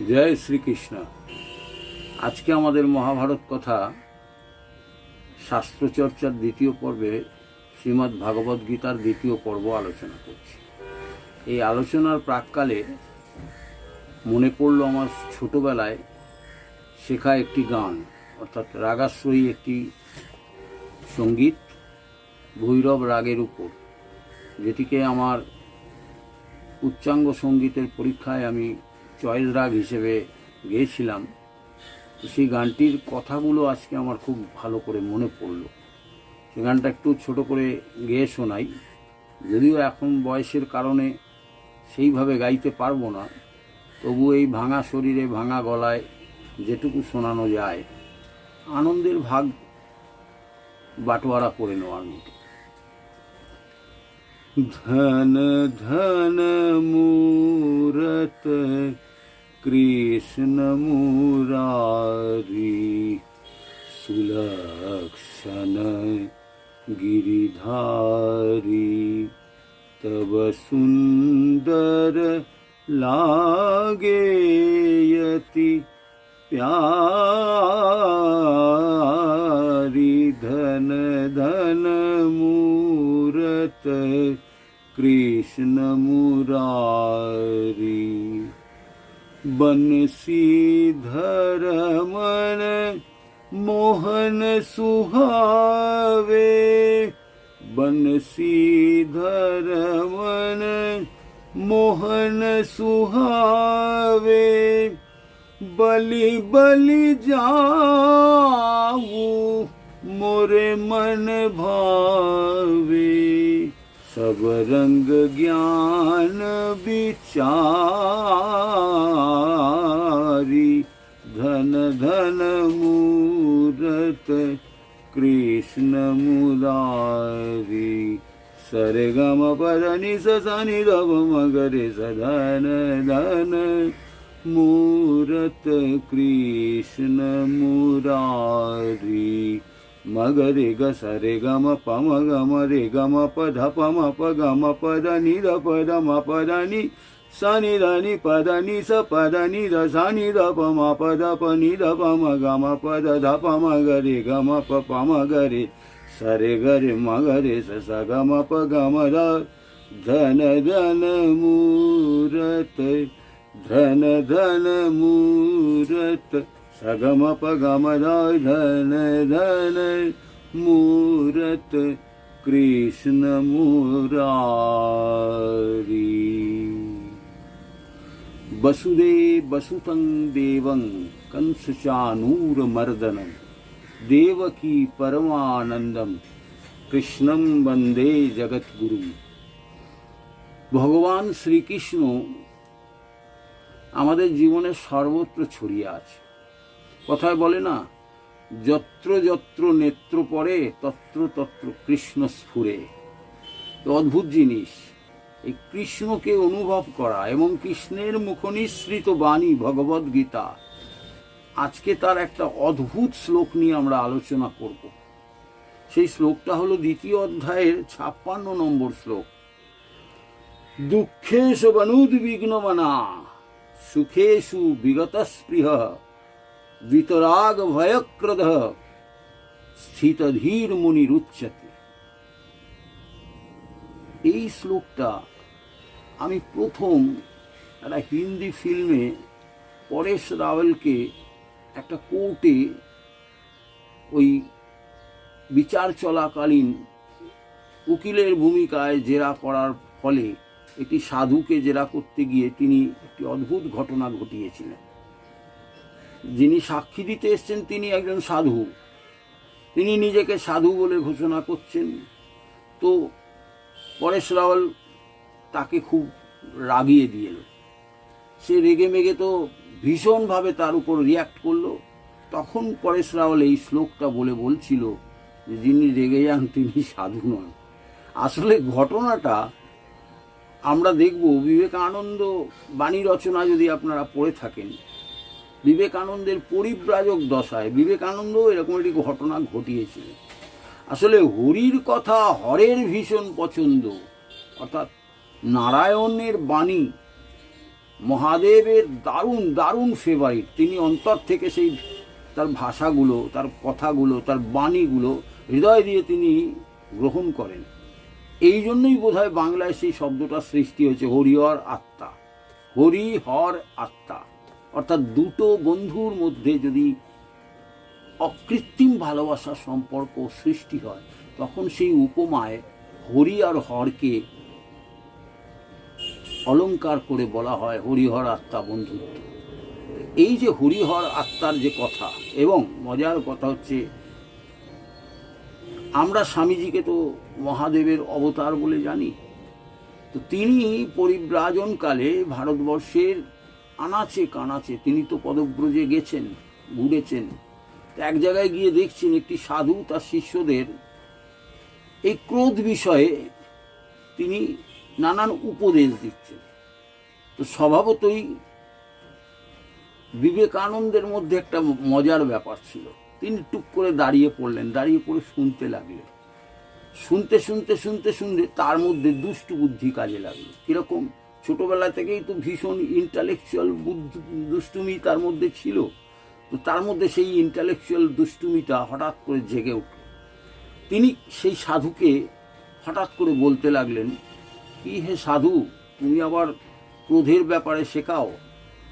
জয় শ্রীকৃষ্ণ। আজকে আমাদের মহাভারত কথা শাস্ত্রচর্চার দ্বিতীয় পর্বে শ্রীমদ্ ভাগবত গীতার দ্বিতীয় পর্ব আলোচনা করছি। এই আলোচনার প্রাক্কালে মনে পড়ল আমার ছোটবেলায় শেখা একটি গান, অর্থাৎ রাগাশ্রয়ী একটি সঙ্গীত ভৈরব রাগের উপর, যেটিকে আমার উচ্চাঙ্গ সঙ্গীতের পরীক্ষায় আমি চয়েস রাগ হিসেবে গেয়েছিলাম। সেই গানটির কথাগুলো আজকে আমার খুব ভালো করে মনে পড়ল। সে গানটা একটু ছোট করে গেয়ে শোনাই, যদিও এখন বয়সের কারণে সেইভাবে গাইতে পারবো না, তবু এই ভাঙা শরীরে ভাঙা গলায় যেটুকু শোনানো যায় আনন্দের ভাগ বাটোয়ারা করে নেওয়ার মতো। ধন ধন মূরত কৃষ্ণ মুরারি সুলক্ষণ গিরিধারী তব সুন্দর লাগে यति प्यारी। धन धन मूरत कृष्ण मुरारी बंसीधर मन मोहन सुहावे। बंसीधर मन मोहन सुहावे बलि बलि जाऊ मोरे मन भावे। सब रंग ज्ञान विचारी धन धन मूरत कृष्ण मुरारी। सरगम पदनि सनि रव मगरे सधन धन मूरत कृष्ण मुरारी। मगरे ग सरे गम पम गम रे गम पध पम प गम पद नि र पद म पद नि सनि र नि पद नि स पद नि र स नि र प म पद प नि र प म गम पद ध प म गरे गम प प म गरे सरे गरे म गरे स स गम प गम र। धन धन मूरत धन धन मूरत सगम पगम धन धन मूरत कृष्ण मुरारी। वसुदेव वसुतं देवं कंसचानूर मर्दनं देवकी परमानंदम कृष्णं वंदे जगद्गुरु। भगवान श्रीकृष्ण আমাদের জীবনে সর্বত্র ছড়িয়ে আছে। কথায় বলে না, যত্র যত্র নেত্র পড়ে তত্র তত্র কৃষ্ণ স্ফুরে। তো অদ্ভুত জিনিস এই কৃষ্ণকে অনুভব করা এবং কৃষ্ণের মুখনিসৃত বাণী ভগবদ গীতা। আজকে তার একটা অদ্ভুত শ্লোক নিয়ে আমরা আলোচনা করব। সেই শ্লোকটা হলো দ্বিতীয় অধ্যায়ের 56 নম্বর শ্লোক। দুঃখেষু বনুদ্বিগ্নমনা সুখেষু বিগতস্পৃহ বিতরাগ ভয়ক্রদ স্থিতধীর মুনিরুচ্যতে। এই শ্লোকটা আমি প্রথম একটা হিন্দি ফিল্মে পরেশ রাওয়ালকে একটা কোর্টে ওই বিচার চলাকালীন উকিলের ভূমিকায় জেরা করার ফলে একটি সাধুকে জেরা করতে গিয়ে তিনি একটি অদ্ভুত ঘটনা ঘটিয়েছিলেন। যিনি সাক্ষী দিতে এসছেন তিনি একজন সাধু, তিনি নিজেকে সাধু বলে ঘোষণা করছেন। তো পরেশ রাওয়াল তাকে খুব রাগিয়ে দিল। সে রেগে মেগে তো ভীষণভাবে তার উপর রিয়াক্ট করলো। তখন পরেশ রাওয়াল এই শ্লোকটা বলছিল যে যিনি রেগে যান তিনি সাধু নন। আসলে ঘটনাটা আমরা দেখব বিবেকানন্দ বাণী রচনা যদি আপনারা পড়ে থাকেন, বিবেকানন্দের পরিব্রাজক দশায় বিবেকানন্দ এরকম একটি ঘটনা ঘটিয়েছিলেন। আসলে হরির কথা হরের ভীষণ পছন্দ, অর্থাৎ নারায়ণের বাণী মহাদেবের দারুণ দারুণ ফেভারিট। তিনি অন্তর থেকে সেই তার ভাষাগুলো, তার কথাগুলো, তার বাণীগুলো হৃদয় দিয়ে তিনি গ্রহণ করেন। এই জন্যই বোধহয় বাংলায় সেই শব্দটা সৃষ্টি হয়েছে, হরিহর আত্মা। হরিহর আত্মা অর্থাৎ দুটো বন্ধুর মধ্যে যদি অকৃত্রিম ভালোবাসার সম্পর্ক সৃষ্টি হয়, তখন সেই উপমায় হরি আর হরকে অলঙ্কার করে বলা হয় হরিহর আত্মা বন্ধুত্ব। এই যে হরিহর আত্মার যে কথা, এবং মজার কথা হচ্ছে আমরা স্বামীজিকে তো মহাদেবের অবতার বলে জানি। তো তিনি পরিব্রাজনকালে ভারতবর্ষের আনাচে কানাচে তিনি তো পদব্রজে গেছেন, ঘুরেছেন। এক জায়গায় গিয়ে দেখছেন একটি সাধু তার শিষ্যদের এই ক্রোধ বিষয়ে তিনি নানান উপদেশ দিচ্ছেন। তো স্বভাবতই বিবেকানন্দের মধ্যে একটা মজার ব্যাপার ছিল, তিনি টুক করে দাঁড়িয়ে পড়লেন, দাঁড়িয়ে পড়ে শুনতে লাগলেন। শুনতে শুনতে শুনতে শুনতে তার মধ্যে দুষ্টু বুদ্ধি কাজে লাগলো। কিরকম? ছোটবেলা থেকেই তো ভীষণ ইন্টালেকচুয়াল দুষ্টুমি তার মধ্যে ছিল। তো তার মধ্যে সেই ইন্টালেকচুয়াল দুষ্টুমিটা হঠাৎ করে জেগে উঠল। তিনি সেই সাধুকে হঠাৎ করে বলতে লাগলেন, কি হে সাধু, তুমি আবার ক্রোধের ব্যাপারে শেখাও?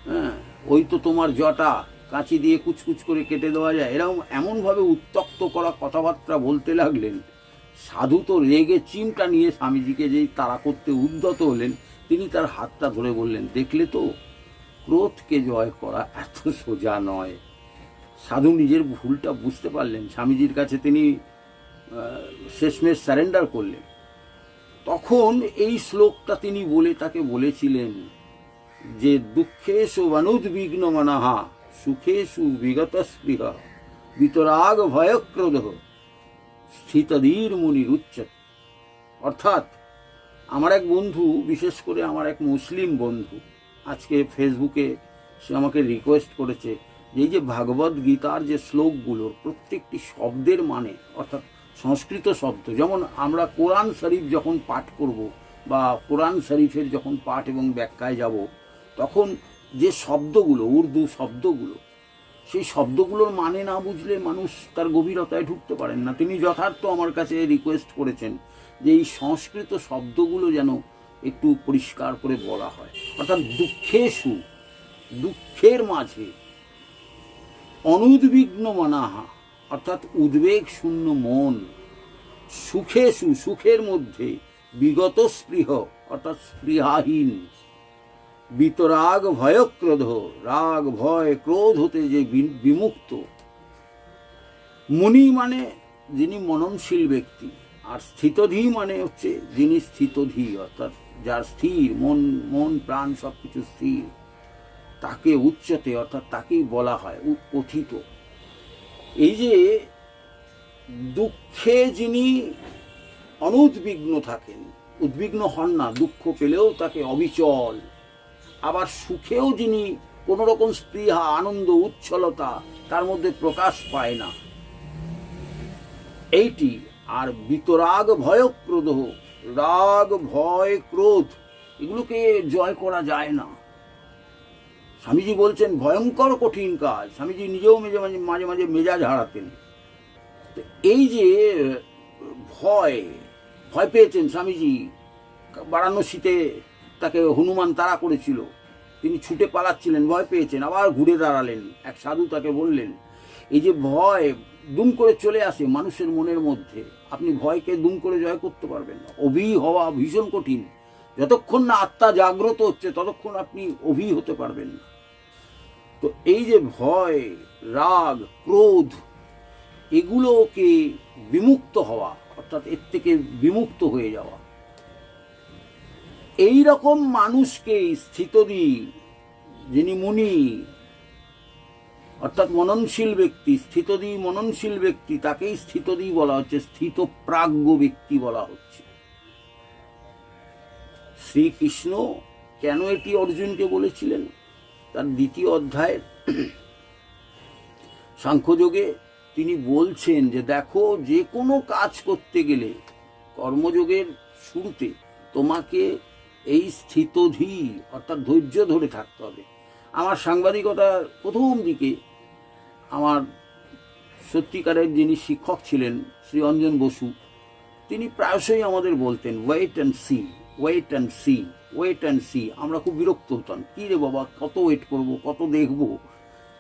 হ্যাঁ, ওই তো তোমার জটা কাঁচি দিয়ে কুচকুচ করে কেটে দেওয়া যায়, এরকম এমনভাবে উত্তক্ত করা কথাবার্তা বলতে লাগলেন। সাধু তো রেগে চিমটা নিয়ে স্বামীজিকে যেই তাড়া করতে উদ্যত হলেন, তিনি তার হাতটা ধরে বললেন, দেখলে তো, ক্রোধকে জয় করা এত সোজা নয়। সাধু নিজের ভুলটা বুঝতে পারলেন, স্বামীজির কাছে তিনি শেষমেশ সারেন্ডার করলেন। তখন এই শ্লোকটা তিনি বলে তাকে বলেছিলেন যে দুঃখেষু অনুদ্বিগ্ন মনহা সুখেষু বিগত স্পৃহা বিতরাগ ভয়ক্রোধ স্থিতধীর মুনির উচ্চতে। অর্থাৎ আমার এক বন্ধু, বিশেষ করে আমার এক মুসলিম বন্ধু, আজকে ফেসবুকে সে আমাকে রিকোয়েস্ট করেছে যে এই যে ভাগবত গীতার যে শ্লোকগুলোর প্রত্যেকটি শব্দের মানে, অর্থাৎ সংস্কৃত শব্দ, যেমন আমরা কোরআন শরীফ যখন পাঠ করব বা কোরআন শরীফের যখন পাঠ এবং ব্যাখ্যায় যাব, তখন যে শব্দগুলো, উর্দু শব্দগুলো, সেই শব্দগুলোর মানে না বুঝলে মানুষ তার গভীরতায় ঢুকতে পারেন না। তিনি যথার্থ আমার কাছে রিকোয়েস্ট করেছেন যে এই সংস্কৃত শব্দগুলো যেন একটু পরিষ্কার করে বলা হয়। অর্থাৎ দুঃখেষু, দুঃখের মাঝে, অনুদ্বিগ্ন মনাহা অর্থাৎ উদ্বেগ শূন্য মন, সুখেষু সুখের মধ্যে, বিগত স্পৃহ অর্থাৎ স্পৃহাহীন, বিতরাগ ভয়ক্রোধ রাগ ভয় ক্রোধ হতে যে বিমুক্ত। মুনি মানে যিনি মননশীল ব্যক্তি, আর স্থিতধী মানে হচ্ছে যিনি স্থিতধী, অর্থাৎ যার স্থির মন, মন প্রাণ সবকিছু স্থির, তাকে উচ্চতে অর্থাৎ তাকেই বলা হয় উৎপথিত। এই যে দুঃখে যিনি অনুদ্বিগ্ন থাকেন, উদ্বিগ্ন হন না, দুঃখ পেলেও তাকে অবিচল, আবার সুখেও যিনি কোনো রকম স্পৃহা আনন্দ উচ্ছলতা তার মধ্যে প্রকাশ পায় না, এইটি। আর বিতরাগ ভয়ক্রোধ, রাগ ভয় ক্রোধ এগুলোকে জয় করা যায় না। স্বামীজি বলছেন ভয়ঙ্কর কঠিন কাজ। স্বামীজি নিজেও মাঝে মাঝে মেজাজ হারাতেন। তো এই যে ভয় পেয়েছেন স্বামীজি, বারাণসীতে তাকে হনুমান তাড়া করেছিল, তিনি ছুটে পালাচ্ছিলেন, ভয় পেয়েছেন, আবার ঘুরে দাঁড়ালেন। এক সাধু তাকে বললেন, এই যে ভয় দুম করে চলে আসে মানুষের মনের মধ্যে, আপনি ভয়কে দুম করে জয় করতে পারবেন না। অভি হওয়া ভীষণ কঠিন। যতক্ষণ না আত্মা জাগ্রত হচ্ছে ততক্ষণ আপনি অভি হতে পারবেন না। তো এই যে ভয়, রাগ, ক্রোধ, এগুলোকে বিমুক্ত হওয়া অর্থাৎ এর থেকে বিমুক্ত হয়ে যাওয়া, এই রকম মানুষকে স্থিতধী, যিনি মুনি অর্থাৎ মননশীল ব্যক্তি, স্থিতধী মননশীল ব্যক্তি, তাকেই স্থিতধী বলা হচ্ছে, স্থিতপ্রাজ্ঞ ব্যক্তি বলা হচ্ছে। শ্রীকৃষ্ণ কেন এটি অর্জুনকে বলেছিলেন? তার 2য় অধ্যায়ের সাংখ্যযোগে তিনি বলছেন যে দেখো, যে কোনো কাজ করতে গেলে কর্মযোগের শুরুতে তোমাকে এই স্থিতধীর অর্থাৎ ধৈর্য ধরে থাকতে হবে। আমার সাংবাদিকতার প্রথম দিকে আমার সত্যিকারের যিনি শিক্ষক ছিলেন শ্রী অঞ্জন বসু, তিনি প্রায়শই আমাদের বলতেন wait and see, wait and see, wait and see. আমরা খুব বিরক্ত হতাম, কী রে বাবা, কত ওয়েট করব, কত দেখব,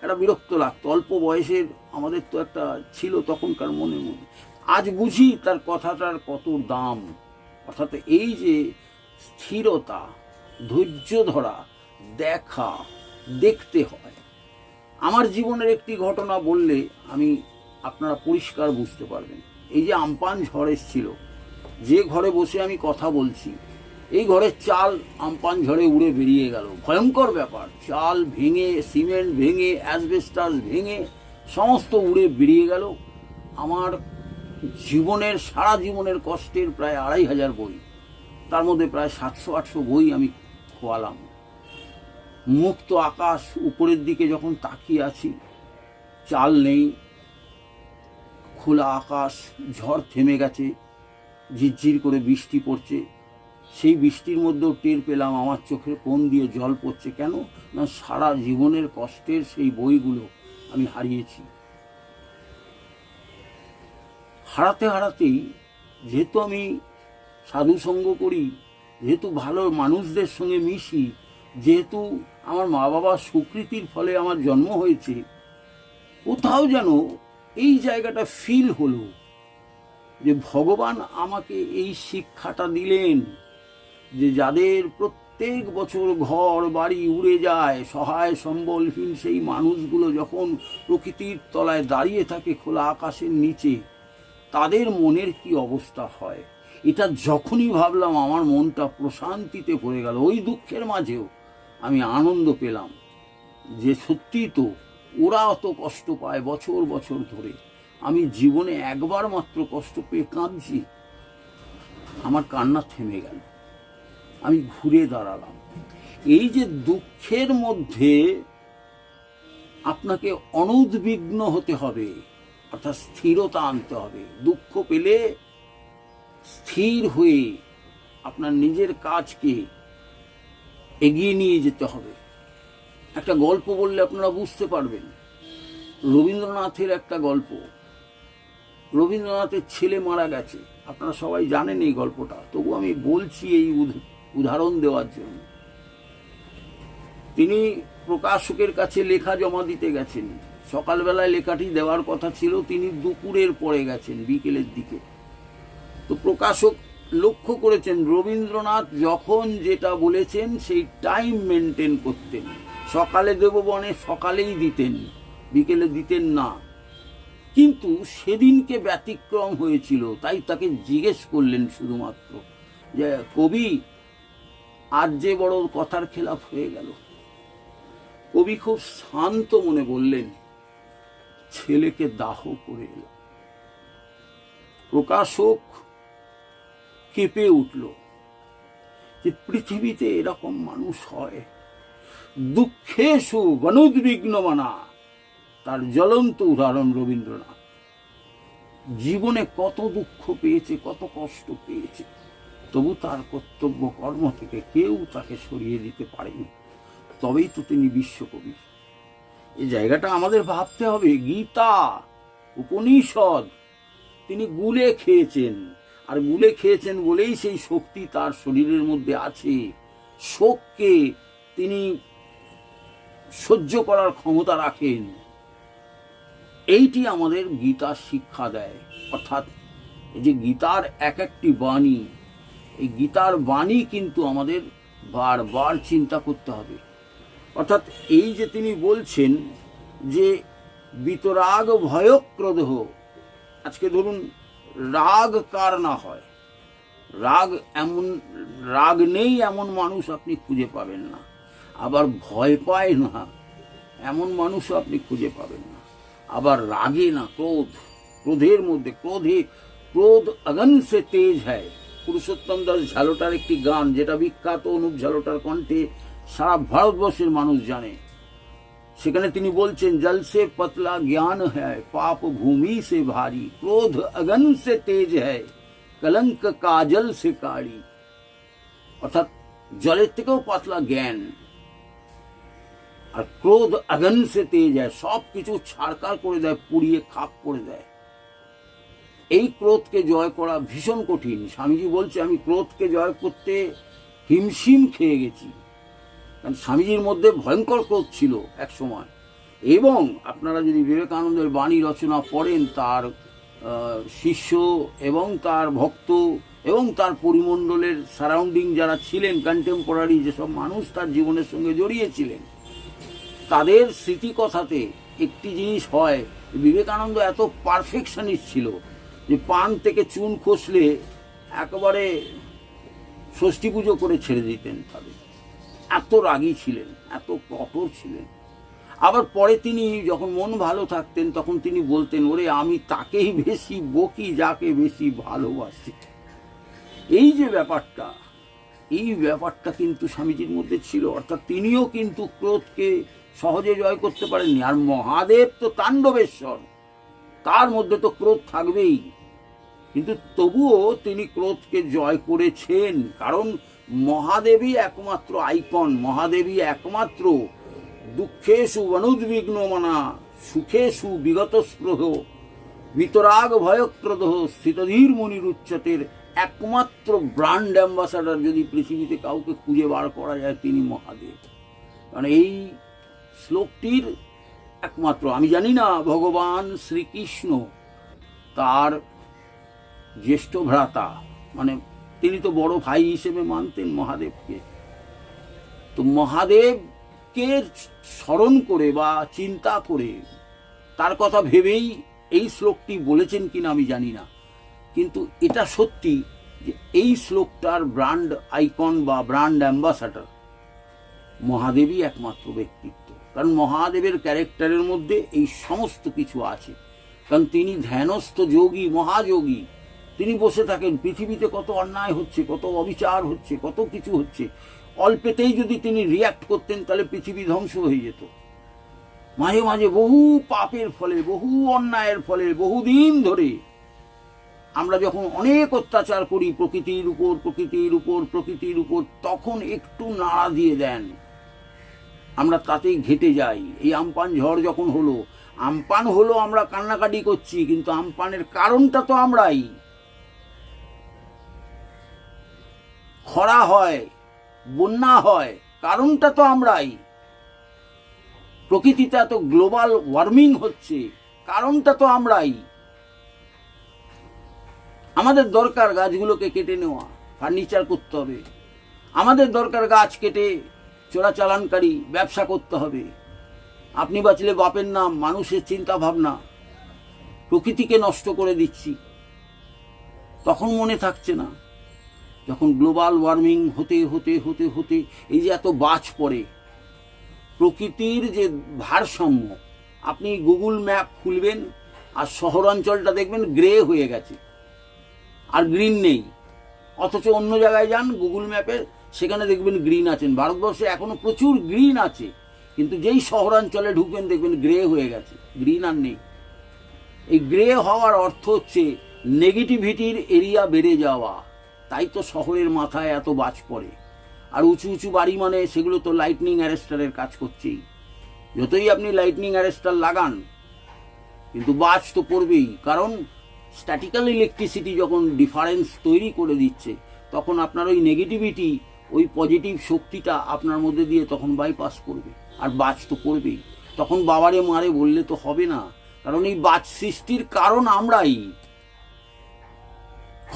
একটা বিরক্ত লাগতো। অল্প বয়সের আমাদের তো একটা ছিল তখনকার মনে মনে। আজ বুঝি তার কথাটার কত দাম। অর্থাৎ এই যে স্থিরতা, ধৈর্য ধরা, দেখা, দেখতে হয়। আমার জীবনের একটি ঘটনা বললে আপনারা পরিষ্কার বুঝতে পারবেন। এই যে আমপান ঝড় এসেছিল, যে ঘরে বসে আমি কথা বলছি, এই ঘরের চাল আমপান ঝড়ে উড়ে বেরিয়ে গেল। ভয়ঙ্কর ব্যাপার, চাল ভেঙে, সিমেন্ট ভেঙে, অ্যাসবেস্টাস ভেঙে সমস্ত উড়ে বেরিয়ে গেল। আমার জীবনের, সারা জীবনের কষ্টের প্রায় 2500 বই, তার মধ্যে প্রায় 700-800 বই আমি খোয়ালাম। মুক্ত আকাশ, উপরের দিকে যখন তাকিয়ে আছি, চাল নেই, খোলা আকাশ, ঝড় থেমে গেছে, ঝিরঝির করে বৃষ্টি পড়ছে। সেই বৃষ্টির মধ্যেও টের পেলাম আমার চোখের কোণ দিয়ে জল পড়ছে। কেন না, সারা জীবনের কষ্টের সেই বইগুলো আমি হারিয়েছি। হারাতে হারাতেই, যেহেতু আমি সাধুসঙ্গ করি, যেহেতু ভালো মানুষদের সঙ্গে মিশি, যেহেতু আমার মা বাবার স্বীকৃতির ফলে আমার জন্ম হয়েছে, কোথাও যেন এই জায়গাটা ফিল হলো যে ভগবান আমাকে এই শিক্ষাটা দিলেন যে যাদের প্রত্যেক বছর ঘর বাড়ি উড়ে যায়, সহায় সম্বলহীন সেই মানুষগুলো যখন প্রকৃতির তলায় দাঁড়িয়ে থাকে খোলা আকাশের নিচে, তাদের মনের কি অবস্থা হয়। এটা যখনই ভাবলাম আমার মনটা প্রশান্তিতে ভরে গেল। ওই দুঃখের মাঝেও আমি আনন্দ পেলাম যে সত্যি তো ওরা অত কষ্ট পায় বছর বছর ধরে, আমি জীবনে একবার মাত্র কষ্ট পেয়ে কাঁদছি। আমার কান্না থেমে গেল, আমি ঘুরে দাঁড়ালাম। এই যে দুঃখের মধ্যে আপনাকে অনুদ্বিগ্ন হতে হবে, অর্থাৎ স্থিরতা আনতে হবে। দুঃখ পেলে স্থির হয়ে আপনার নিজের কাজকে এগিয়ে নিয়ে যেতে হবে। একটা গল্প বললে আপনারা বুঝতে পারবেন। রবীন্দ্রনাথের একটা গল্প। রবীন্দ্রনাথের ছেলে মারা গেছে, আপনারা সবাই জানেন এই গল্পটা, তবু আমি বলছি এই উদাহরণ দেওয়ার জন্য। তিনি প্রকাশকের কাছে লেখা জমা দিতে গেছেন। সকালবেলায় লেখাটি দেওয়ার কথা ছিল, তিনি দুপুরের পরে গেছেন, বিকেলের দিকে। তো প্রকাশক লক্ষ্য করেছেন রবীন্দ্রনাথ যখন যেটা বলেছেন সেই টাইম মেনটেন করতেন। সকালে দেব বনে সকালেই দিতেন, বিকেলে দিতেন না। কিন্তু সেদিনকে ব্যতিক্রম হয়েছিল, তাই তাকে জিজ্ঞেস করলেন শুধুমাত্র যে কবি, আজ যে বড় কথার খেলাফ হয়ে গেল। কবি খুব শান্ত মনে বললেন, ছেলেকে দাহ করে এলাম। প্রকাশক কেঁপে উঠল যে পৃথিবীতে এরকম মানুষ হয়। দুঃখেষু অনুদ্বিগ্নমনা, তার জ্বলন্ত উদাহরণ রবীন্দ্রনাথ। জীবনে কত দুঃখ পেয়েছে, কত কষ্ট পেয়েছে, তবু তার কর্তব্য কর্ম থেকে কেউ তাকে সরিয়ে দিতে পারেনি। তবেই তো তিনি বিশ্বকবি। এই জায়গাটা আমাদের ভাবতে হবে। গীতা, উপনিষদ তিনি গুলে খেয়েছেন, আর গুলে খেয়েছেন বলেই সেই শক্তি তার শরীরের মধ্যে আছে। শোককে তিনি সহ্য করার ক্ষমতা রাখেন। এইটি আমাদের গীতা শিক্ষা দেয়। অর্থাৎ এই যে গীতার এক একটি বাণী, এই গীতার বাণী কিন্তু আমাদের বারবার চিন্তা করতে হবে। অর্থাৎ এই যে তিনি বলছেন যে বিতরাগ ভয়ক্রোধ, আজকে ধরুন রাগ কার না হয়, রাগ নেই এমন মানুষ আপনি খুঁজে পাবেন না। আবার ভয় পায় না এমন মানুষও আপনি খুঁজে পাবেন না। আবার রাগে না, ক্রোধের মধ্যে, ক্রোধ আগুন সে তেজ হয়। পুরুষোত্তম দাস ঝালোটার একটি গান, যেটা বিখ্যাত, অনুপ ঝালোটার কণ্ঠে সারা ভারতবর্ষের মানুষ জানে। সেখানে তিনি বলছেন, জল সে পতলা জ্ঞান হ্যায়, পাপ ভূমি সে ভারী, ক্রোধ আগুন সে তেজ হ্যায়, কলঙ্ক কাজল সে কাড়ি। অর্থাৎ জলের থেকেও পাতলা জ্ঞান। আর ক্রোধ আগুন সে তেজ হয়, সব কিছু ছাড়কার করে দেয়, পুড়িয়ে খাক করে দেয়। এই ক্রোধকে জয় করা ভীষণ কঠিন। স্বামীজি বলছে আমি ক্রোধকে জয় করতে হিমশিম খেয়ে গেছি, কারণ স্বামীজির মধ্যে ভয়ঙ্কর ক্রোধ ছিল এক সময়। এবং আপনারা যদি বিবেকানন্দের বাণী রচনা পড়েন, তার শিষ্য এবং তার ভক্ত এবং তার পরিমণ্ডলের সারাউন্ডিং যারা ছিলেন, কন্টেম্পোরারি যেসব মানুষ তার জীবনের সঙ্গে জড়িয়েছিলেন, তাদের স্মৃতিকথাতে একটি জিনিস হয়, বিবেকানন্দ এত পারফেকশনিস্ট ছিল যে পান থেকে চুন খসলে একেবারে ষষ্ঠী পুজো করে ছেড়ে দিতেন তাদের। এত রাগী ছিলেন, এত কঠোর ছিলেন। আবার পরে তিনি যখন মন ভালো থাকতেন তখন তিনি বলতেন, ওরে আমি তাকেই বেশি বকি যাকে বেশি ভালোবাসি। এই যে ব্যাপারটা, এই ব্যাপারটা কিন্তু স্বামীজির মধ্যে ছিল। অর্থাৎ তিনিও কিন্তু ক্রোধকে সহজে জয় করতে পারেননি। আর মহাদেব তো তাণ্ডবেশ্বর, তার মধ্যে তো ক্রোধ থাকবেই, কিন্তু তবুও তিনি ক্রোধকে জয় করেছেন। কারণ মহাদেবী একমাত্র আইকন, মহাদেবী একমাত্র দুঃখেষু অনুদ্বিগ্ন মনা সুখেষু বিগত স্পৃহ বিতরাগ ভয়ক্রোধ স্থিতধীর মুনির উচ্চতের একমাত্র ব্র্যান্ড অ্যাম্বাসাডার যদি পৃথিবীতে কাউকে খুঁজে বার করা যায়, তিনি মহাদেব। কারণ এই শ্লোকটির একমাত্র, আমি জানি না ভগবান শ্রীকৃষ্ণ তার জ্যেষ্ঠ ভ্রাতা, মানে তিনি তো বড় ভাই হিসেবে মানতেন মহাদেবকে, তো মহাদেবকে স্মরণ করে বা চিন্তা করে তার কথা ভেবেই এই শ্লোকটি বলেছেন কিনা আমি জানি না, কিন্তু এটা সত্যি যে এই শ্লোকটার ব্র্যান্ড আইকন বা ব্র্যান্ড অ্যাম্বাসাডার মহাদেবই একমাত্র ব্যক্তিত্ব। কারণ মহাদেবের ক্যারেক্টারের মধ্যে এই সমস্ত কিছু আছে। কারণ তিনি ধ্যানস্থ যোগী, মহাযোগী। তিনি বসে থাকেন, পৃথিবীতে কত অন্যায় হচ্ছে, কত অবিচার হচ্ছে, কত কিছু হচ্ছে, অল্পেতেই যদি তিনি রিয়াক্ট করতেন তাহলে পৃথিবী ধ্বংস হয়ে যেত। মাঝে মাঝে বহু পাপের ফলে, বহু অন্যায়ের ফলে, বহুদিন ধরে আমরা যখন অনেক অত্যাচার করি প্রকৃতির উপর, তখন একটু নাড়া দিয়ে দেন, আমরা তাতেই ঘেটে যাই। এই আমপান ঝড় যখন হলো, আমপান হলো, আমরা কান্নাকাটি করছি, কিন্তু আমপানের কারণটা তো আমরাই। খরা হয়, বন্যা হয়, কারণটা তো আমরাই। প্রকৃতিতে এত গ্লোবাল ওয়ার্মিং হচ্ছে, কারণটা তো আমরাই। আমাদের দরকার গাছগুলোকে কেটে নেওয়া, ফার্নিচার করতে হবে। আমাদের দরকার গাছ কেটে চোরাচালানকারী ব্যবসা করতে হবে। আপনি বাঁচলে বাপের নাম, মানুষের চিন্তা ভাবনা, প্রকৃতিকে নষ্ট করে দিচ্ছি। তখন মনে থাকছে না, যখন গ্লোবাল ওয়ার্মিং হতে হতে হতে হতে এই যে এত বাজ পড়ে, প্রকৃতির যে ভারসাম্য, আপনি গুগল ম্যাপ খুলবেন আর শহরাঞ্চলটা দেখবেন গ্রে হয়ে গেছে, আর গ্রিন নেই। অথচ অন্য জায়গায় যান গুগল ম্যাপে, সেখানে দেখবেন গ্রিন আছেন। ভারতবর্ষে এখনো প্রচুর গ্রিন আছে, কিন্তু যেই শহরাঞ্চলে ঢুকবেন দেখবেন গ্রে হয়ে গেছে, গ্রিন আর নেই। এই গ্রে হওয়ার অর্থ হচ্ছে নেগেটিভিটির এরিয়া বেড়ে যাওয়া। তাই তো শহরের মাথায় এত বাজ পড়ে। আর উঁচু উঁচু বাড়ি মানে সেগুলো তো লাইটনিং অ্যারেস্টারের কাজ করছেই। যতই আপনি লাইটনিং অ্যারেস্টার লাগান, কিন্তু বাজ তো পড়বেই। কারণ স্ট্যাটিক্যাল ইলেকট্রিসিটি যখন ডিফারেন্স তৈরি করে দিচ্ছে, তখন আপনার ওই নেগেটিভিটি, ওই পজিটিভ শক্তিটা আপনার মধ্যে দিয়ে তখন বাইপাস করবে, আর বাজ তো পড়বেই। তখন বাবারে মারে বললে তো হবে না, কারণ এই বাজ সৃষ্টির কারণ আমরাই,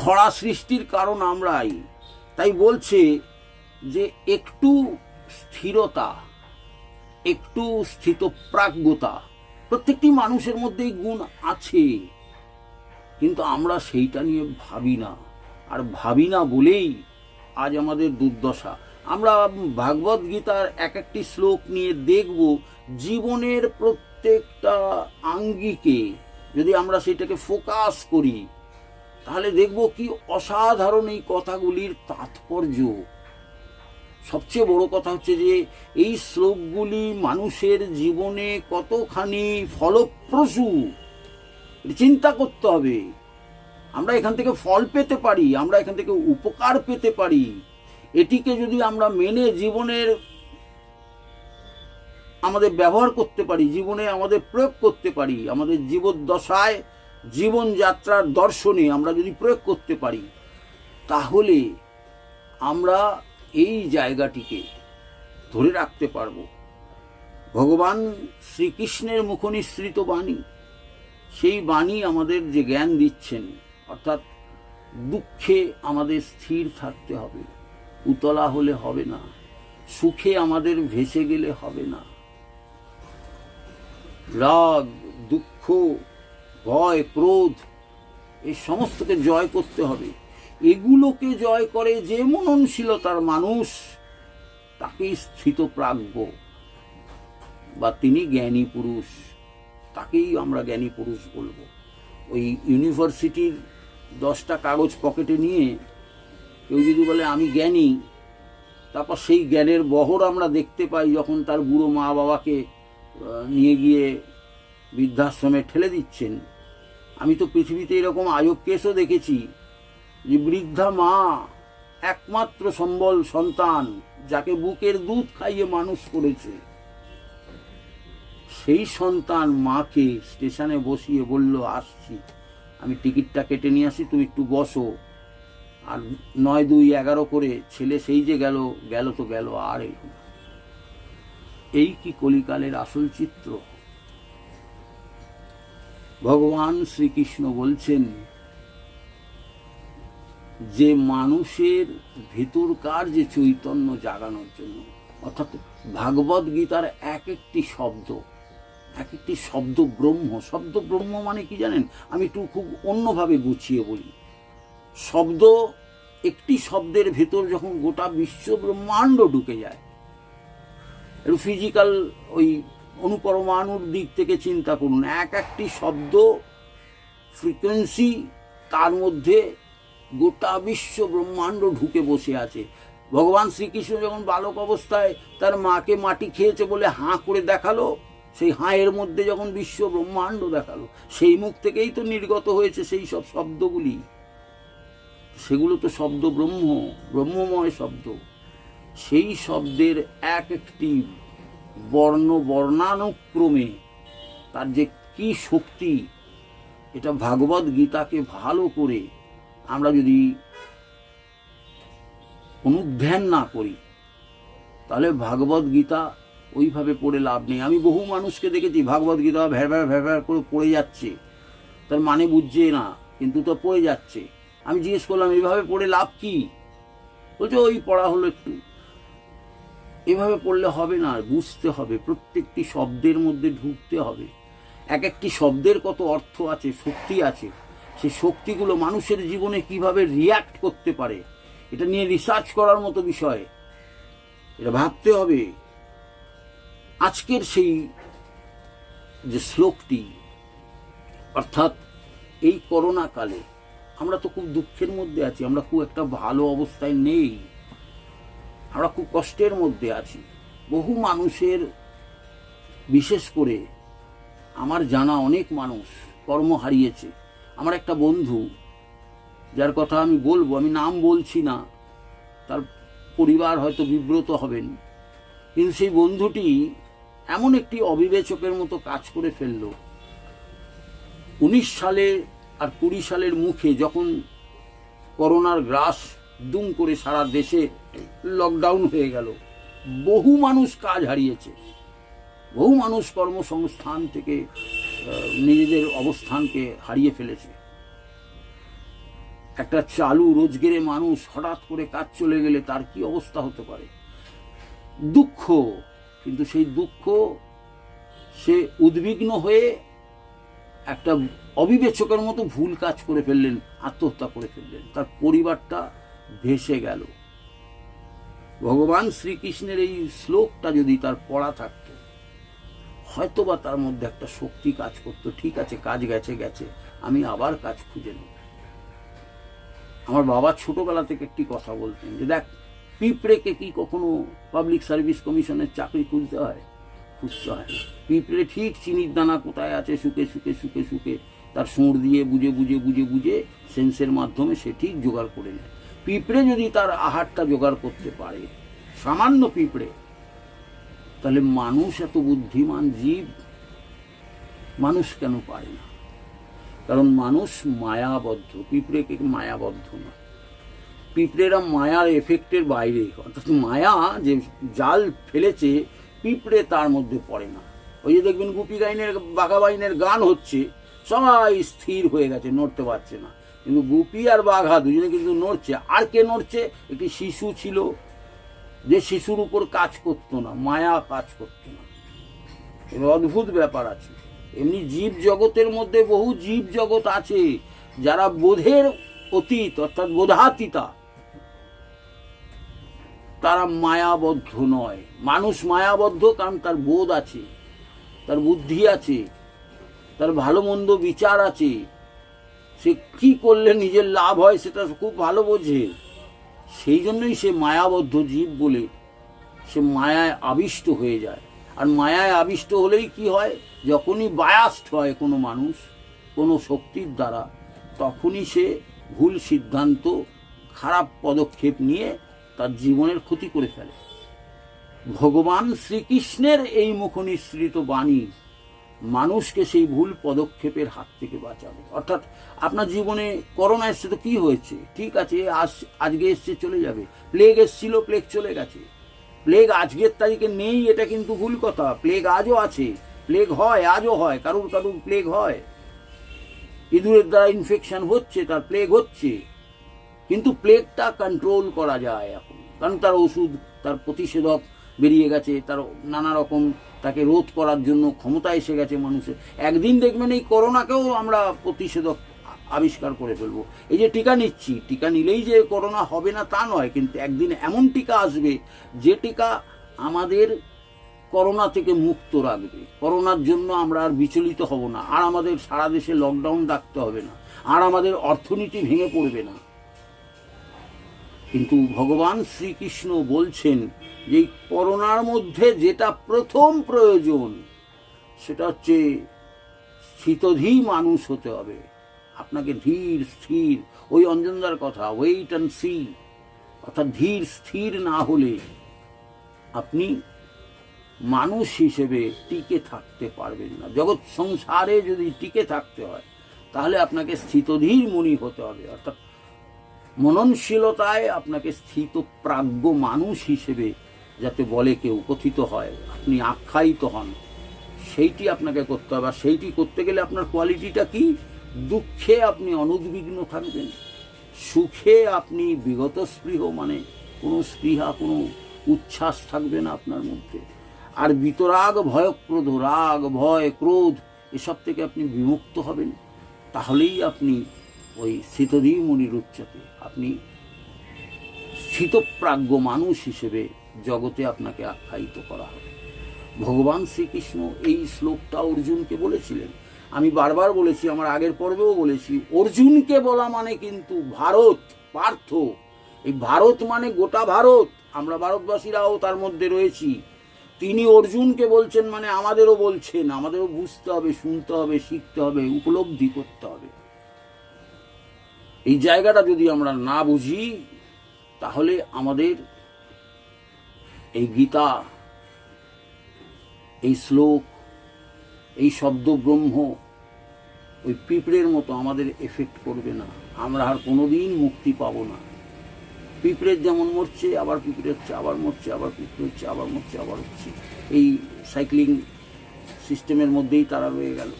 খরা সৃষ্টির কারণ আমরাই। তাই বলছে যে একটু স্থিরতা, একটু স্থিতপ্রাজ্ঞতা প্রত্যেকটি মানুষের মধ্যেই গুণ আছে, কিন্তু আমরা সেইটা নিয়ে ভাবি না। আর ভাবি না বলেই আজ আমাদের দুর্দশা। আমরা ভাগবত গীতার এক একটি শ্লোক নিয়ে দেখব, জীবনের প্রত্যেকটা আঙ্গিকে যদি আমরা সেটাকে ফোকাস করি, তাহলে দেখব কি অসাধারণ এই কথাগুলির তাৎপর্য। সবচেয়ে বড় কথা হচ্ছে যে এই শ্লোকগুলি মানুষের জীবনে কতখানি ফলপ্রসূ, চিন্তা করতে হবে। আমরা এখান থেকে ফল পেতে পারি, আমরা এখান থেকে উপকার পেতে পারি, এটিকে যদি আমরা মেনে জীবনের আমাদের ব্যবহার করতে পারি, জীবনে আমাদের প্রয়োগ করতে পারি, আমাদের জীবদ্দশায় জীবনযাত্রার দর্শনে আমরা যদি প্রয়োগ করতে পারি, তাহলে আমরা এই জায়গাটিকে ধরে রাখতে পারব। ভগবান শ্রীকৃষ্ণের মুখনিসৃত বাণী, সেই বাণী আমাদের যে জ্ঞান দিচ্ছেন, অর্থাৎ দুঃখে আমাদের স্থির থাকতে হবে, উতলা হলে হবে না, সুখে আমাদের ভেসে গেলে হবে না, রাগ, দুঃখ, ভয়, ক্রোধ এই সমস্তকে জয় করতে হবে। এগুলোকে জয় করে যে মননশীলতার মানুষ, তাকেই স্থিতপ্রাজ্ঞ বা তিনি জ্ঞানী পুরুষ, তাকেই আমরা জ্ঞানী পুরুষ বলবো। ওই ইউনিভার্সিটির 10টা কাগজ পকেটে নিয়ে কেউ যদি বলে আমি জ্ঞানী, তারপর সেই জ্ঞানের বহর আমরা দেখতে পাই যখন তার বুড়ো মা বাবাকে নিয়ে গিয়ে বৃদ্ধাশ্রমে ঠেলে দিচ্ছেন। আমি তো পৃথিবীতে এরকম আজব কেসও দেখেছি যে বৃদ্ধা মা, একমাত্র সম্বল সন্তান, যাকে বুকের দুধ খাইয়ে মানুষ করেছে, সেই সন্তান মাকে স্টেশনে বসিয়ে বলল আসছি, আমি টিকিটটা কেটে নিয়ে আসি, তুমি একটু বসো। আর 9, 2, 11 করে ছেলে সেই যে গেল, গেল তো গেল, আর এলো না। এই কি কলিকালের আসল চিত্র? ভগবান শ্রীকৃষ্ণ বলছেন যে মানুষের ভেতরকার যে চৈতন্য জাগানোর জন্য, অর্থাৎ ভাগবত গীতার এক একটি শব্দ ব্রহ্ম। শব্দ ব্রহ্ম মানে কি জানেন? আমি একটু খুব অন্যভাবে গুছিয়ে বলি। শব্দ, একটি শব্দের ভেতর যখন গোটা বিশ্ব ব্রহ্মাণ্ড ঢুকে যায়, একটু ফিজিক্যাল ওই অনুপরমাণুর দিক থেকে চিন্তা করুন, এক একটি শব্দ ফ্রিকোয়েন্সি, তার মধ্যে গোটা বিশ্ব ব্রহ্মাণ্ড ঢুকে বসে আছে। ভগবান শ্রীকৃষ্ণ যখন বালক অবস্থায় তার মাকে মাটি খেয়েছে বলে হাঁ করে দেখালো, সেই হাঁয়ের মধ্যে যখন বিশ্ব ব্রহ্মাণ্ড দেখালো, সেই মুখ থেকেই তো নির্গত হয়েছে সেই সব শব্দগুলি। সেগুলো তো শব্দ ব্রহ্ম, ব্রহ্মময় শব্দ। সেই শব্দের এক একটি বর্ণানুক্রমে তার যে কি শক্তি, এটা ভাগবত গীতাকে ভালো করে আমরা যদি অনুধ্যান না করি, তাহলে ভাগবত গীতা ওইভাবে পড়ে লাভ নেই। আমি বহু মানুষকে দেখেছি ভাগবত গীতা ভ্যার করে পড়ে যাচ্ছে, তার মানে বুঝছে না, কিন্তু তো পড়ে যাচ্ছে। আমি জিজ্ঞেস করলাম এইভাবে পড়ে লাভ কি? বলছে ওই পড়া হলো একটু। এভাবে পড়লে হবে না, বুঝতে হবে, প্রত্যেকটি শব্দের মধ্যে ঢুকতে হবে। এক একটি শব্দের কত অর্থ আছে, শক্তি আছে। সেই শক্তিগুলো মানুষের জীবনে কিভাবে রিয়াক্ট করতে পারে, এটা নিয়ে রিসার্চ করার মতো বিষয়। এটা ভাবতে হবে। আজকের সেই যে শ্লোকটি, অর্থাৎ এই করোনা কালে আমরা তো খুব দুঃখের মধ্যে আছি, আমরা খুব একটা ভালো অবস্থায় নেই, আমরা খুব কষ্টের মধ্যে আছি। বহু মানুষের, বিশেষ করে আমার জানা অনেক মানুষ কর্ম হারিয়েছে। আমার একটা বন্ধু, যার কথা আমি বলবো, আমি নাম বলছি না, তার পরিবার হয়তো বিব্রত হবেন, কিন্তু সেই বন্ধুটি এমন একটি অবিবেচকের মতো কাজ করে ফেলল। 19 সালে আর 20 সালের মুখে যখন করোনার গ্রাস দুম করে সারা দেশে লকডাউন হয়ে গেল, বহু মানুষ কাজ হারিয়েছে, বহু মানুষ কর্মসংস্থান থেকে নিজেদের অবস্থানকে হারিয়ে ফেলেছে। একটা চালু রোজগারে মানুষ হঠাৎ করে কাজ চলে গেলে তার কি অবস্থা হতে পারে? দুঃখ। কিন্তু সেই দুঃখ, সে উদ্বিগ্ন হয়ে একটা অবিবেচকের মতো ভুল কাজ করে ফেললেন, আত্মহত্যা করে ফেললেন, তার পরিবারটা ভেসে গেল। ভগবান শ্রীকৃষ্ণের এই শ্লোকটা যদি তার পড়া থাকতো, হয়তোবা তার মধ্যে একটা শক্তি কাজ করতো। ঠিক আছে, কাজ গেছে গেছে, আমি আবার কাজ খুঁজে নেব। আমার বাবা ছোটবেলা থেকে একটি কথা বলতেন যে দেখ, পিঁপড়েকে কি কখনো পাবলিক সার্ভিস কমিশনের চাকরি খুঁজতে হয়? খুঁজতে হয় না। পিঁপড়ে ঠিক চিনির দানা কোথায় আছে শুকে শুকে শুকে শুকে তার সুঁড় দিয়ে বুঝে বুঝে বুঝে বুঝে সেন্সের মাধ্যমে সে ঠিক জোগাড় করে নেয়। পিঁপড়ে যদি তার আহারটা জোগাড় করতে পারে, সামান্য পিঁপড়ে, তাহলে মানুষ এত বুদ্ধিমান জীব, মানুষ কেন পারে না? কারণ মানুষ মায়াবদ্ধ, পিঁপড়েকে মায়াবদ্ধ না। পিঁপড়েরা মায়ার এফেক্টের বাইরে, অর্থাৎ মায়া যে জাল ফেলেছে পিঁপড়ে তার মধ্যে পড়ে না। ওই যে দেখবেন গুপি গাইনের বাঘাবাইনের গান হচ্ছে, সবাই স্থির হয়ে গেছে, নড়তে পারছে না, কিন্তু গুপি আর বাঘা দুজনে কিন্তু নড়ছে। আর কে নড়ছে? একটি শিশু ছিল, যে শিশুর উপর কাজ করতো না, মায়া কাজ করতো না। এবার অদ্ভুত ব্যাপার আছে। এমনি জীব জগতের মধ্যে বহু জীব জগৎ আছে যারা বোধের অতীত, অর্থাৎ বোধাতীতা, তারা মায়াবদ্ধ নয়। মানুষ মায়াবদ্ধ কারণ তার বোধ আছে, তার বুদ্ধি আছে, তার ভালো মন্দ বিচার আছে, সে কি করলে নিজের লাভ হয় সেটা খুব ভালো বোঝে। সেই জন্যই সে মায়াবদ্ধ জীব বলে সে মায়ায় আবিষ্ট হয়ে যায়। আর মায়ায় আবিষ্ট হলেই কি হয়? যখনই বায়াস্ট হয় কোনো মানুষ কোনো শক্তির দ্বারা, তখনই সে ভুল সিদ্ধান্ত, খারাপ পদক্ষেপ নিয়ে তার জীবনের ক্ষতি করে ফেলে। ভগবান শ্রীকৃষ্ণের এই মুখনিসৃত বাণী মানুষকে সেই ভুল পদক্ষেপের হাত থেকে বাঁচাবে। অর্থাৎ আপনার জীবনে করোনা এসছে তো কি হয়েছে? ঠিক আছে, আজকে এসছে, চলে যাবে। প্লেগ এসছিল, প্লেগ চলে গেছে। প্লেগ আজকের তারিখে নেই এটা কিন্তু ভুল কথা। প্লেগ আজও আছে, প্লেগ হয়, আজও হয়, কারুর কারুর প্লেগ হয়। ইঁদুরের দ্বারা ইনফেকশন হচ্ছে, তার প্লেগ হচ্ছে, কিন্তু প্লেগটা কন্ট্রোল করা যায় এখন, কারণ তার ওষুধ, তার প্রতিষেধক বেরিয়ে গেছে, তার নানা রকম তাকে রোধ করার জন্য ক্ষমতা এসে গেছে মানুষের। একদিন দেখবেন এই করোনাকেও আমরা প্রতিষেধক আবিষ্কার করে ফেলবো। এই যে টিকা নিচ্ছি, টিকা নিলেই যে করোনা হবে না তা নয়, কিন্তু একদিন এমন টিকা আসবে যে টিকা আমাদের করোনা থেকে মুক্ত রাখবে। করোনার জন্য আমরা আর বিচলিত হব না, আর আমাদের সারা দেশে লকডাউন রাখতে হবে না, আর আমাদের অর্থনীতি ভেঙে পড়বে না। কিন্তু ভগবান শ্রীকৃষ্ণ বলছেন যে করোনার মধ্যে যেটা প্রথম প্রয়োজন সেটা হচ্ছে স্থিতধী মানুষ হতে হবে। আপনাকে ধীর স্থির, ওই অঞ্জনদার কথা, ওয়েট অ্যান্ড সি, অর্থাৎ ধীর স্থির না হলে আপনি মানুষ হিসেবে টিকে থাকতে পারবেন না। জগৎ সংসারে যদি টিকে থাকতে হয় তাহলে আপনাকে স্থিতধীর মুনি হতে হবে, অর্থাৎ মননশীলতায় আপনাকে স্থিতপ্রাজ্ঞ মানুষ হিসেবে যাতে বলে কেউ, কথিত হয়, আপনি আখ্যায়িত হন, সেইটি আপনাকে করতে হবে। আর সেইটি করতে গেলে আপনার কোয়ালিটিটা কি? দুঃখে আপনি অনুদ্বিগ্ন থাকবেন, সুখে আপনি বিগত স্পৃহ, মানে কোনো স্পৃহা, কোনো উচ্ছ্বাস থাকবে না আপনার মধ্যে। আর বিতরাগ ভয়ক্রোধ, রাগ ভয় ক্রোধ এসব থেকে আপনি বিমুক্ত হবেন। তাহলেই আপনি ওই স্থিতধী মুনির উচ্চতে, আপনি স্থিতপ্রাজ্ঞ মানুষ হিসেবে জগতে আপনাকে আখ্যায়িত করা হবে। ভগবান শ্রীকৃষ্ণ এই শ্লোকটা অর্জুনকে বলেছিলেন। আমি বারবার বলেছি, আমার আগের পর্বেও বলেছি, অর্জুনকে বলা মানে কিন্তু ভারত, পার্থ। এই ভারত মানে গোটা ভারত, আমরা ভারতবাসীরাও তার মধ্যে রয়েছি। তিনি অর্জুনকে বলছেন মানে আমাদেরও বলছেন, আমাদেরও বুঝতে হবে, শুনতে হবে, শিখতে হবে, উপলব্ধি করতে হবে। এই জায়গাটা যদি আমরা না বুঝি তাহলে আমাদের এই গীতা, এই শ্লোক, এই শব্দ ব্রহ্ম ওই পিঁপড়ের মতো আমাদের এফেক্ট করবে না। আমরা আর কোনোদিন মুক্তি পাবো না। পিঁপড়ের যেমন মরছে, আবার পিঁপড়ে হচ্ছে, আবার মরছে, আবার পিঁপড়ে হচ্ছে, আবার মরছে, আবার হচ্ছে, এই সাইক্লিং সিস্টেমের মধ্যেই তারা রয়ে গেল।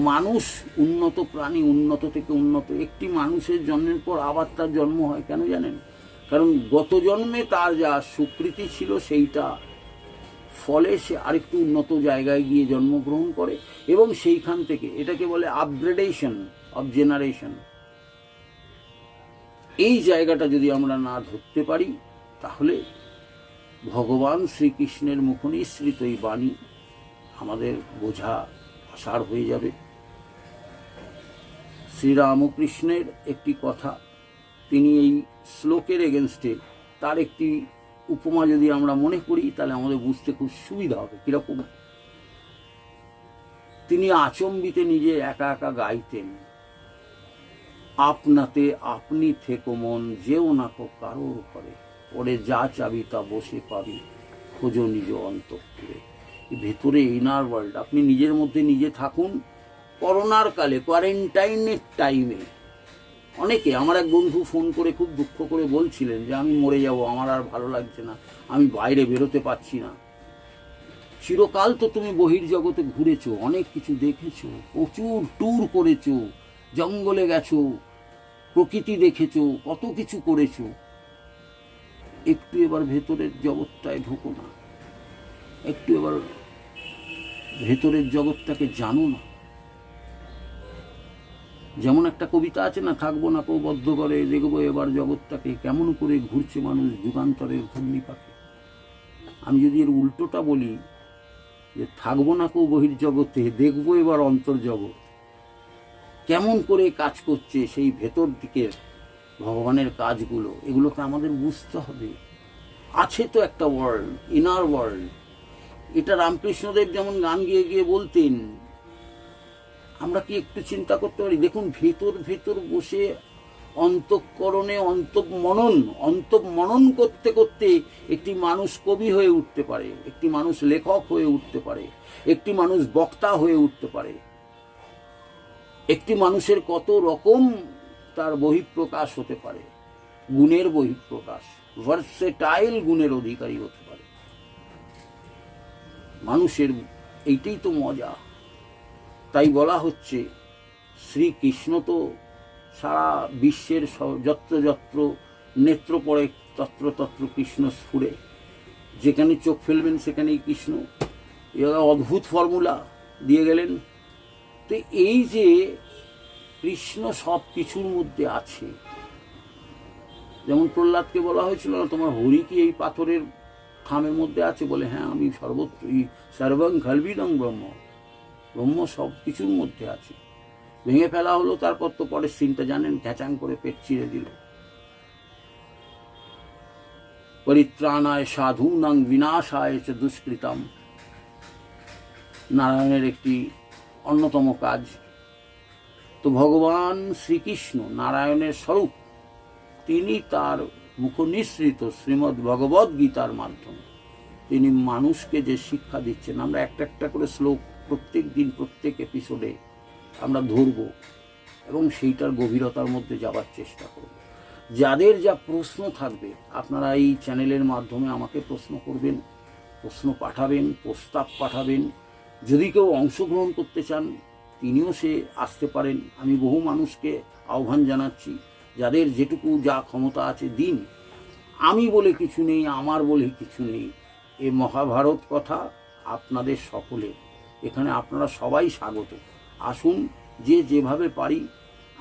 মানুষ উন্নত প্রাণী, উন্নত থেকে উন্নত। একটি মানুষের জন্মের পর আবার তার জন্ম হয়, কেন জানেন? কারণ গত জন্মে তার যা সুকৃতি ছিল সেইটা ফলে সে আরেকটু উন্নত জায়গায় গিয়ে জন্মগ্রহণ করে, এবং সেইখান থেকে এটাকে বলে আপগ্রেডেশন অফ জেনারেশন। এই জায়গাটা যদি আমরা না ধরতে পারি তাহলে ভগবান শ্রীকৃষ্ণের মুখনিসৃত এই বাণী আমাদের বোঝা আষাঢ় হয়ে যাবে। শ্রীরামকৃষ্ণের একটি কথা, তিনি এই শ্লোকের এগেনস্টে তার একটি উপমা যদি আমরা মনে করি তাহলে আমাদের বুঝতে খুব সুবিধা হবে। কিরকম? তিনি আচম্বিতে নিজে একা একা গাইতেন, আপনাতে আপনি থেকো মন, যেও না কো কারোর ঘরে, ওরে যা চাবি তা বসে পাবি, খোঁজো নিজ অন্তঃপুরে। ভেতরে ইনার ওয়ার্ল্ড, আপনি নিজের মধ্যে নিজে থাকুন। করোনার কালে, কোয়ারেন্টাইনের টাইমে অনেকে, আমার এক বন্ধু ফোন করে খুব দুঃখ করে বলছিলেন যে আমি মরে যাব, আমার আর ভালো লাগছে না, আমি বাইরে বেরোতে পারছি না। চিরকাল তো তুমি বহির্জগতে ঘুরেছো, অনেক কিছু দেখেছো, প্রচুর ট্যুর করেছো, জঙ্গলে গেছো, প্রকৃতি দেখেছো, কত কিছু করেছো। একটু এবার ভেতরের জগৎটায় ঢোকো না, একটু এবার ভেতরের জগৎটাকে জানো না। যেমন একটা কবিতা আছে না, থাকবো না কেউ বদ্ধ করে, দেখবো এবার জগৎটাকে কেমন করে ঘুরছে মানুষ যুগান্তরের ঘূর্ণিপাকে। আমি যদি এর উল্টোটা বলি যে থাকবো না কেউ বহির্জগতে, দেখবো এবার অন্তর্জগৎ কেমন করে কাজ করছে, সেই ভেতর দিকের ভগবানের কাজগুলো, এগুলোকে আমাদের বুঝতে হবে। আছে তো একটা ওয়ার্ল্ড, ইনার ওয়ার্ল্ড। এটা রামকৃষ্ণদেব যেমন গান গিয়ে গিয়ে বলতেন, আমরা কি একটু চিন্তা করতে পারি? দেখুন, ভেতর ভেতর বসে অন্তঃকরণে অন্তঃমনন করতে করতে একটি মানুষ কবি হয়ে উঠতে পারে, একটি মানুষ লেখক হয়ে উঠতে পারে, একটি মানুষ বক্তা হয়ে উঠতে পারে। একটি মানুষের কত রকম তার বহিঃপ্রকাশ হতে পারে, গুণের বহিঃপ্রকাশ, ভার্সেটাইল গুণের অধিকারী হতে পারে মানুষের। এইটাই তো মজা। তাই বলা হচ্ছে শ্রীকৃষ্ণ তো সারা বিশ্বের যত্র যত্র নেত্র পড়ে তত্র তত্র কৃষ্ণ স্ফুরে, যেখানে চোখ ফেলবেন সেখানেই কৃষ্ণ। অদ্ভুত ফর্মুলা দিয়ে গেলেন। তো এই যে কৃষ্ণ সব কিছুর মধ্যে আছে, যেমন প্রহ্লাদকে বলা হয়েছিল না, তোমার হরি কি এই পাথরের থামের মধ্যে আছে? বলে হ্যাঁ, আমি সর্বত্রই সর্বং খলবিদং ব্রহ্ম, ব্রহ্ম সব কিছুর মধ্যে আছে। ভেঙে ফেলা হলো, তারপর তো পরের সিনটা জানেন, ঘ্যাচাং করে পেট চিরে দিল। পরিত্রাণায় সাধূনাং বিনাশায় চ দুষ্কৃতাম, নারায়ণের একটি অন্যতম কাজ। তো ভগবান শ্রীকৃষ্ণ নারায়ণের স্বরূপ, তিনি তার মুখনিসৃত শ্রীমদ্ ভগবদ গীতার মাধ্যমে তিনি মানুষকে যে শিক্ষা দিচ্ছেন, আমরা একটা একটা করে শ্লোক প্রত্যেক দিন প্রত্যেক এপিসোডে আমরা ধরব এবং সেইটার গভীরতার মধ্যে যাবার চেষ্টা করব। যাদের যা প্রশ্ন থাকবে, আপনারা এই চ্যানেলের মাধ্যমে আমাকে প্রশ্ন করবেন, প্রশ্ন পাঠাবেন, প্রস্তাব পাঠাবেন। যদি কেউ অংশগ্রহণ করতে চান, তিনিও সে আসতে পারেন। আমি বহু মানুষকে আহ্বান জানাচ্ছি, যাদের যেটুকু যা ক্ষমতা আছে দিন। আমি বলে কিছু নেই, আমার বলে কিছু নেই। এ মহাভারত কথা আপনাদের সকলের, এখানে আপনারা সবাই স্বাগত। আসুন, যে যেভাবে পারি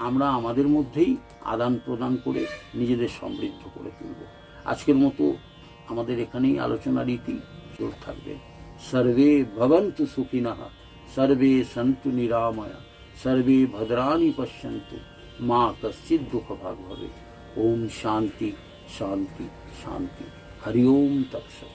আমরা আমাদের মধ্যেই আদান প্রদান করে নিজেদের সমৃদ্ধ করে তুলব। আজকের মতো আমাদের এখানেই আলোচনা রীতি চল থাকবে। সর্বে ভবন্তু সুখিনঃ, সর্বে সন্তু নিরাময়া, সর্বে ভদ্রাণি পশ্যন্তু, মা কশ্চিৎ দুঃখ ভাগ ভবে। ওম শান্তি শান্তি শান্তি। হরি ওম তৎসৎ।